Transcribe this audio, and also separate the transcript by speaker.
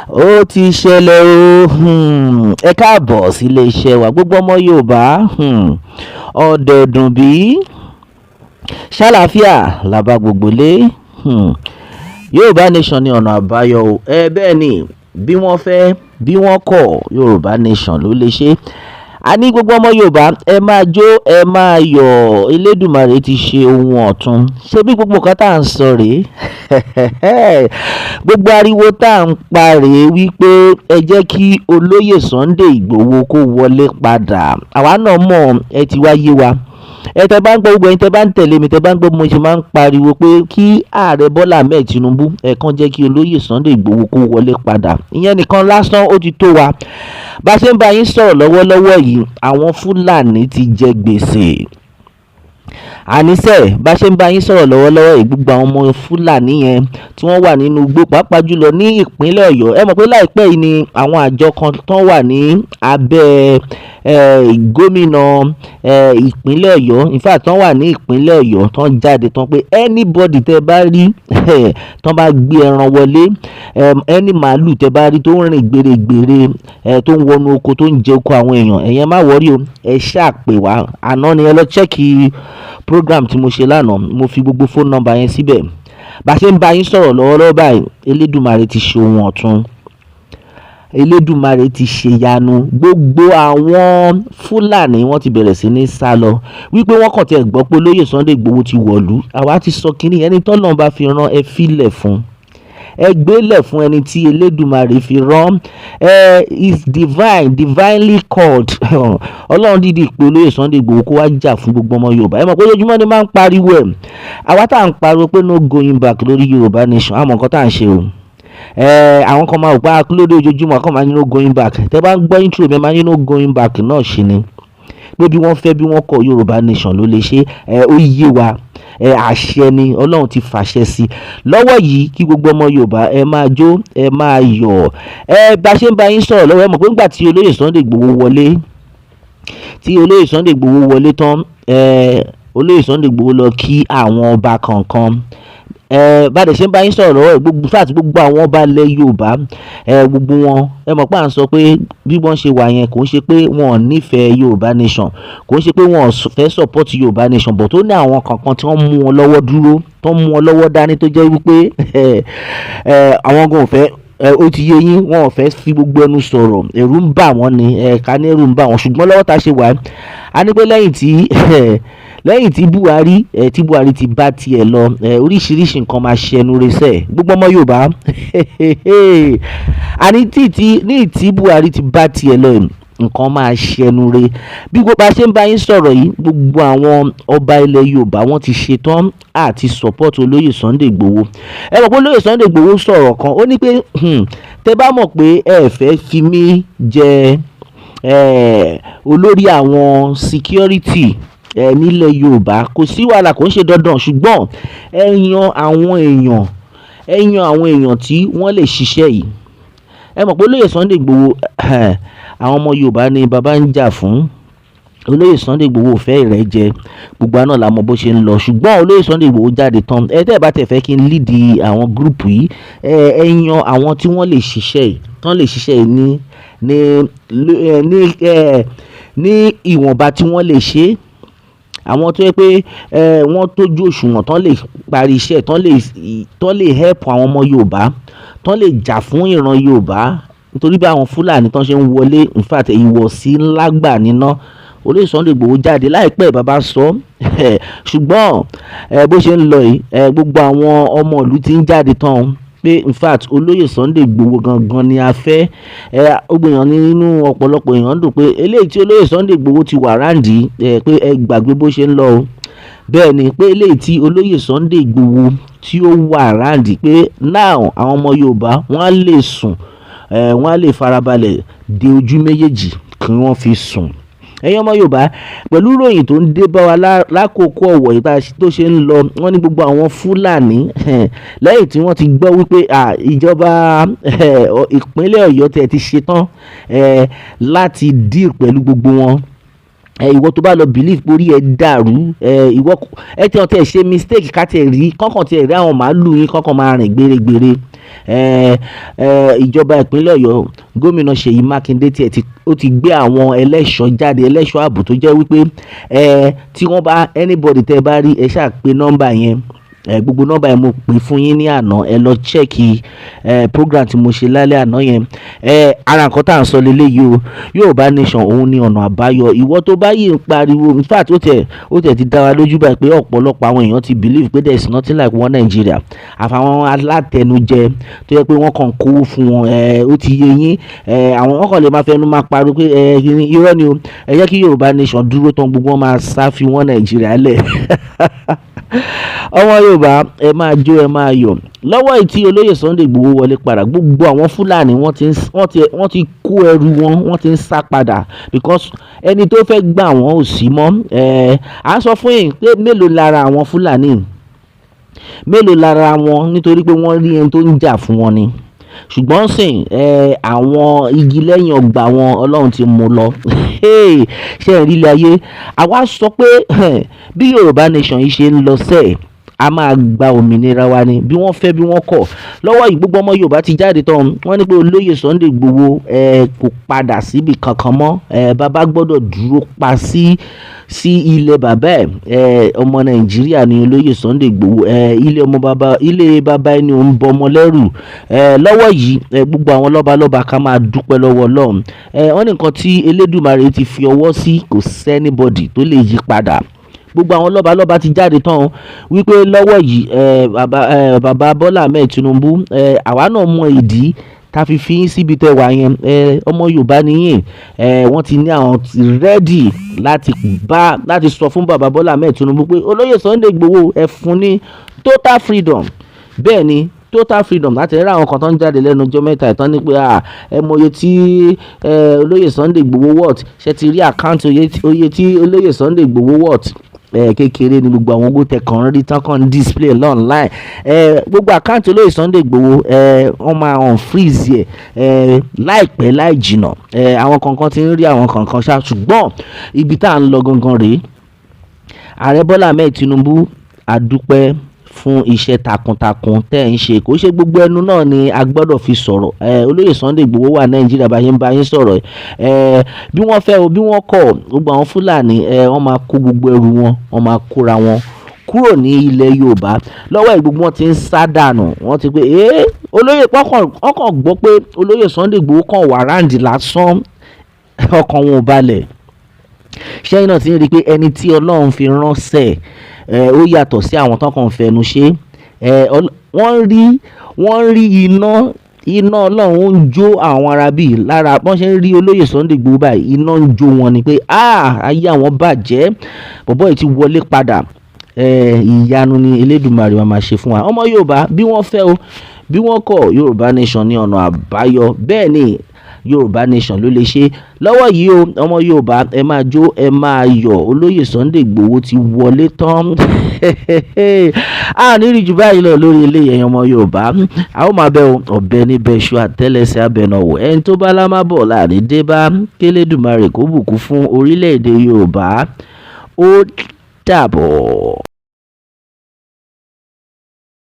Speaker 1: ó ti ṣẹlẹ̀ o. Ẹ káàbọ̀ sí iléeṣẹ́ wa gbogbo ọmọ Yorùbá. Ọ̀dẹ̀dùn bí ṣàlàáfíà làbá gbogbo lé. Yorùbá nation ni ọ̀nà àbáyọ o. Bẹ́ẹ̀ ni bí wọ́n fẹ́ bí wọ́n kọ̀ Yorùbá nation ló lè ṣe. A ní gbogbo ọmọ Yorùbá ẹ máa jó ẹ máa yọ̀, Elédùmarè ti ṣe ohun ọ̀tun. Ṣé bí gbogbo nǹkan tá à ń sọ rèé? Gbogbo ariwo tá à ń pa rèé wípé ẹ jẹ́ kí olóyè Sunday Ìgbòho kó wọlé padà. Àwa náà mọ̀ ẹ ti wá yé wa. Tẹ́ bá ń gbọ́ gbogbo ẹ̀yin tẹ́ bá ń tẹ̀lé mi, tẹ́ bá ń gbọ́ mo ṣe máa ń pariwo pé kí ààrẹ Bọ́lá Ahmed Tinubu kàn jẹ́ kí olóyè Sunday Ìgbòho kó wọlé padà. Ìyẹn nìkan lásán ó ti tó wa. Bá ṣe ń bá yín sọ̀rọ̀ lọ́wọ́lọ́wọ́ yìí, àwọn Fúlàní ti jẹ gbèsè. Àníṣe bá ṣe ń bá yín sọ̀rọ̀ lọ́wọ́lọ́wọ́ yìí, gbogbo àwọn ọmọ Fúlàní yẹn tí wọ́n wà nínú igbó pàápàá jùlọ ní ìpínlẹ̀ Ọ̀yọ́. Ẹ mọ̀ pé láìpẹ́ yìí ni àwọn àjọ kan tán wà ní abẹ́ gómìnà ìpínlẹ̀ Ọ̀yọ́, in fact tán wà ní ìpínlẹ̀ Ọ̀yọ́ tán jáde tán pé anybody tẹ́ bá rí tán bá gbé ẹran wọlé, ẹni màálù tẹ́ bá rí tó ń rìn gbèrègbèrè tó ń wọnú oko tó ń jẹ oko àwọn èèyàn, ẹ̀yẹn má wọ́rí o, ẹ ṣáà pè wá. Àná ni ẹ lọ chẹ́kì program tí mo ṣe lánàá, mo fi gbogbo phone number yẹn síbẹ̀. Bá ṣe ń bá yín sọ̀rọ̀ lọ́wọ́lọ́wọ́ báyìí, Elédùmarè ti ṣe ohun ọ̀tun. Elédùmarè ti ṣèyanu. Gbogbo àwọn Fúlàní wọ́n ti bẹ̀rẹ̀ sí ní sálọ wípé wọ́n kàn tẹ́ gbọ́ pé olóyè Sunday Ìgbòho ti wọ̀lú. Àwa ti sọ kínní, ẹni tọ́lọ́run bá fi rán ẹ fílẹ̀ fún, ẹ gbélẹ̀ fún ẹni tí Elédùmarè fi rán. Is divinely called. Ọlọ́run dídì pé olóyè Sunday Ìgbòho kó wá jà fún gbogbo ọmọ Yorùbá. Ẹ mọ̀ pé ojoojúmọ́ ni máa ń pariwo ẹ̀. Àwa tá à ń pariwo pé no going back lórí Yorùbá nation, àmọ́ nǹkan tá à ń ṣe o. Àwọn kan máa wò pé akílódé ojoojúmọ́ kan máa ní no going back. Tẹ́ bá ń gbọ́ intro mi máa ní no going back náà ṣe ni. Pé bí wọ́n fẹ́ bí wọ́n kọ̀ Yorùbá nation ló lè ṣe. Ó yé wa. Àṣẹ ni Ọlọ́run ti fàṣẹ sí. Lọ́wọ́ yìí kí gbogbo ọmọ Yorùbá ẹ máa jó ẹ máa yọ̀. Bá ṣe ń bá yín sọ̀rọ̀ lọ́wọ́ ẹ mọ̀ pé nígbà tí olóyè Sunday Ìgbòho wọlé tán, olóyè Sunday Ìgbòho lọ kí àwọn ọba kankan. Bá dẹ̀ ṣe ń bá yín sọ̀rọ̀ lọ́wọ́ gbogbo àwọn ọba ilẹ̀ Yorùbá, gbogbo wọn ẹ mọ̀ pé à ń sọ pé bí wọ́n ṣe wà yẹn kò ń ṣe pé wọn ò nífẹ̀ẹ́ Yorùbá nation, kò ń ṣe pé wọn ò fẹ́ support Yorùbá nation, but ó ní àwọn kankan tí wọ́n mú wọn lọ́wọ́ dúró, tó mú wọn lọ́wọ́ dání tó jẹ́ wípé àwọn gan ò fẹ́, ó ti yé yín, wọn ò fẹ́ fi gbogbo ẹnu sọ̀rọ̀, ẹ̀rù ń bà wọ́n ni, ká ní ẹ̀rù ń bà wọ́n. Ṣùgbọ́n lọ́wọ́ tá a ṣe wà á ní pé lẹ́yìn tí Buhari ti bá tiẹ̀ lọ, oríṣiríṣi nǹkan máa ṣẹnu resẹ̀ gbogbo ọmọ Yorùbá. Àní tí Buhari ti bá tiẹ̀ lọ, nǹkan máa ṣẹnu re. Bí gbogbo a ṣe ń bá yín sọ̀rọ̀ yìí, gbogbo àwọn ọba ilẹ̀ Yorùbá wọ́n ti ṣetán àti support olóyè Sunday Ìgbòho. Ẹ mọ̀ pé olóyè Sunday Ìgbòho sọ̀rọ̀ kan, ó ní pé tẹ́ bá mọ̀ pé ẹ fẹ́ fi mí jẹ olórí àwọn security nílẹ̀ Yorùbá, kò sí wàhálà, kò ń ṣe dandan, ṣùgbọ́n ẹ yan àwọn èèyàn tí wọ́n lè ṣiṣẹ́ yìí. Ẹ mọ̀ pé olóyè Sunday Ìgbòho àwọn ọmọ Yorùbá ni bàbá ń jà fún. Olóyè Sunday Ìgbòho ò fẹ́ ìrẹ́jẹ, gbogbo àná la mọ̀ bó ṣe ń lọ, ṣùgbọ́n olóyè Sunday Ìgbòho jáde tán. Tẹ́ bá tẹ̀ fẹ́ kí n lead àwọn gúrùpù yìí, ẹ yan àwọn tí wọ́n lè ṣiṣẹ́ yìí ní ìwọ̀nba tí wọ́n lè ṣe. Àwọn tó yẹ pé wọ́n tójú òṣùwọ̀n, tán lè parí iṣẹ́, tán lè help àwọn ọmọ Yorùbá, tán lè jà fún ìran Yorùbá. Nítorí bí àwọn Fúlàní tán ṣe ń wọlé, in fact ìwọ̀sí ńlá gbà níná. Olóyè Sunday Ìgbòho jáde láìpẹ́ bàbá sọ, ṣùgbọ́n bó ṣe ń lọ yìí, gbogbo àwọn ọmọ ìlú ti ń jáde tán pé in fact olóyè Sunday Ìgbòho gangan ni a fẹ́. Gbogbo èèyàn nínú ọ̀pọ̀lọpọ̀ èèyàn dùn pé eléyìí tí olóyè Sunday Ìgbòho ti wà ráǹdì, pé ẹ gbàgbé bó ṣe ń lọ o. Bẹ́ẹ̀ ni pé eléyìí tí olóyè Sunday Ìgbòho tí ó wà ráǹdì pé now àwọn ọmọ Yorùbá wọ́n á lè sùn, wọ́n á lè farabalẹ̀ de ojú méjèèjì kí wọ́n fi sùn. Ẹ̀yin ọmọ Yorùbá, pẹ̀lú ìròyìn tó ń dé bá wa lákòókò ọ̀wọ̀ yìí tó ṣe ń lọ, wọ́n ní gbogbo àwọn Fúlàní lẹ́yìn tí wọ́n ti gbọ́ wípé ìjọba ìpínlẹ̀ Ọ̀yọ́ tẹ̀ ti ṣetán láti deal pẹ̀lú gbogbo wọn. ìwọ tó bá lọ believe pé orí ẹ dàrú, ìwọ ẹ tí wọn tẹ ṣe mistake ká tẹ rí kọ́kàn tẹ rí àwọn màálù yín kọ́kàn máa rìn gbèrègbèrè. Ìjọba ìpínlẹ̀ Ọ̀yọ́ gómìnà Ṣèyí Mákindé ó ti gbé àwọn ẹlẹ́ṣọ́ jáde, ẹlẹ́ṣọ́ ààbò tó jẹ́ wípé tí wọ́n bá anybody tẹ́ bá rí ẹ ṣáà pé nọ́mbà yẹn, gbogbo nọ́mbà yẹn mo pè fún yín ní àná, ẹ lọ chẹ́ẹ̀kì program tí mo ṣe lálẹ́ àná yẹn. Ara nǹkan tá à ń sọ leléyìí o, Yorùbá nation òun ni ọ̀nà àbáyọ. Ìwọ tó bá yìí ń pariwo, in fact ó tẹ̀ ti dá wa lójú báyìí pé ọ̀pọ̀lọpọ̀ àwọn èèyàn ti believe pé there is nothing like one Nigeria, àfàwọn alátẹnujẹ tó yẹ pé wọ́n kàn kó fún wọn. Ó ti yé yín, àwọn wọn kàn lè máa fẹnu máa pariwo pé irọ́ ni o, ẹ jẹ́ kí Yorùbá nation dúró tán, gbogbo wọn máa sá fi one Nigeria lẹ̀. Ọmọ Yorùbá ẹ máa jó ẹ máa yọ̀. Lọ́wọ́ ìtí olóyè Sunday Igboho wọlé padà, gbogbo àwọn Fúlàní wọ́n ti kó ẹrù wọn, wọ́n ti ń sá padà because ẹni tó fẹ́ gbà wọ́n ò sí mọ́. À ń sọ fún yín pé mélòó lára àwọn Fúlàní, mélòó lára wọn, nítorí pé wọ́n rí ẹni tó ń jà fún wọn ni. Ṣùgbọ́n sìn àwọn igi lẹ́yìn ọgbà wọn Ọlọ́run ti mú lọ. Ṣé ẹ rí ilé ayé? Àwa sọ pé bí Yorùbá nation yìí ṣe ń lọ sẹ́ẹ̀, a máa gba òmìnira wa ni bí wọ́n fẹ́ bí wọ́n kọ̀. Lọ́wọ́ yìí gbogbo ọmọ Yorùbá ti jáde tán, wọ́n ní pé olóyè Sunday Igboho kò padà síbi kankan mọ́. Bàbá gbọ́dọ̀ dúró pa sí ilẹ̀ bàbá ẹ̀. Ọmọ Nàìjíríà ni olóyè Sunday Igboho. Ilé bàbá ẹni ò ń bọ ọmọ lẹ́rù. Lọ́wọ́ yìí gbogbo àwọn lọ́balọ́ba ká máa dúpẹ́ lọ́wọ́ Ọlọ́run. Wọ́n ní nǹkan tí Eledumare ti fi ọwọ́ sí kò sẹ́nibọ̀dì tó lè yí padà. Gbogbo àwọn lọ́balọ́ba ti jáde tán wípé lọ́wọ́ yìí bàbá Bọ́lá Ahmed Tinubu, àwa náà mọ ìdí tá fi fi yín síbi tẹ́ wà yẹn. Ọmọ Yorùbá nìyẹn. Wọ́n ti ní àwọn ti rẹ́dì láti sọ fún bàbá Bọ́lá Ahmed Tinubu pé olóyè Sunday Igboho ẹ fún ní total freedom. Bẹ́ẹ̀ ni total freedom. Láti rí àwọn kan tó ń jáde lẹ́nu ọjọ́ mẹ́ta ìtàn ní pé ẹ mọ iye tí olóyè Sunday Igboho worth, ṣe ti rí àkáǹtì oye tí olóyè Sunday Igboho worth. Kékeré ni gbogbo àwọn owó tẹ kàn rí tán kàn display online. Gbogbo àkáǹtì olóyè Sunday Igboho wọ́n máa unfreeze ẹ̀ láìpẹ́ láì jìnà. Àwọn kankan ti ń rí àwọn kankan ṣá, ṣùgbọ́n ibi tá à ń lọ gangan rèé. Ààrẹ Bọ́lá Ahmed Tinubu adúpẹ́ fún iṣẹ́ takuntakun tẹ́ ń ṣe. Kò ṣe gbogbo ẹnu náà ni a gbọ́dọ̀ fi sọ̀rọ̀. Olóyè Sunday Igboho wà Nàìjíríà bá yín bá yín sọ̀rọ̀. Bí wọ́n fẹ́ o bí wọ́n kọ̀, gbogbo àwọn Fúlàní wọ́n máa kó gbogbo ẹrù wọn, wọ́n máa kóra wọn kúrò ní ilẹ̀ Yorùbá. Lọ́wọ́ gbogbo wọn ti ń sá dànù. Wọ́n ti pé olóyè ọkàn gbọ́ pé olóyè Sunday Igboho kàn wà ráǹdì lásán, ọkàn wọn ò balẹ̀. Ṣẹ́yìn náà ti ń rí i pé ẹni tí Ọlọ́run fi ránṣẹ́ ó yàtọ̀ sí àwọn tó kàn fẹnu ṣe. Wọ́n rí iná Ọlọ́run ń jó àwọn ará bíi lára bọ́n ṣe ń rí olóyè Sunday Igboho báyìí, iná ń jó wọn ni pé ayé àwọn bàjẹ́, bọ̀bọ́ yìí ti wọlé padà. Ìyanu ni Elédùmarè máa ṣe fún wa. Ọmọ Yorùbá bí wọ́n fẹ́ o bí wọ́n kọ̀, Yorùbá nation ní ọ̀nà àbáyọ. Bẹ́ẹ̀ ni Yorùbá nation ló lè ṣe. Lọ́wọ́ yìí o ọmọ Yorùbá ẹ máa jó ẹ máa yọ̀, olóyè Sunday Igboho ti wọlé tán. A ní rí jù báyìí lọ lórí eléyìí ọmọ Yorùbá. A ó máa bẹ ọ̀bẹ níbẹ̀ ṣú àtẹ́lẹsẹ̀ abẹnáwó. Ẹni tó bá lámà bọ̀ láàrin dé bá. K'Elédùmarè kó bùkún fún orílẹ̀-èdè Yorùbá. Ó dàbọ̀.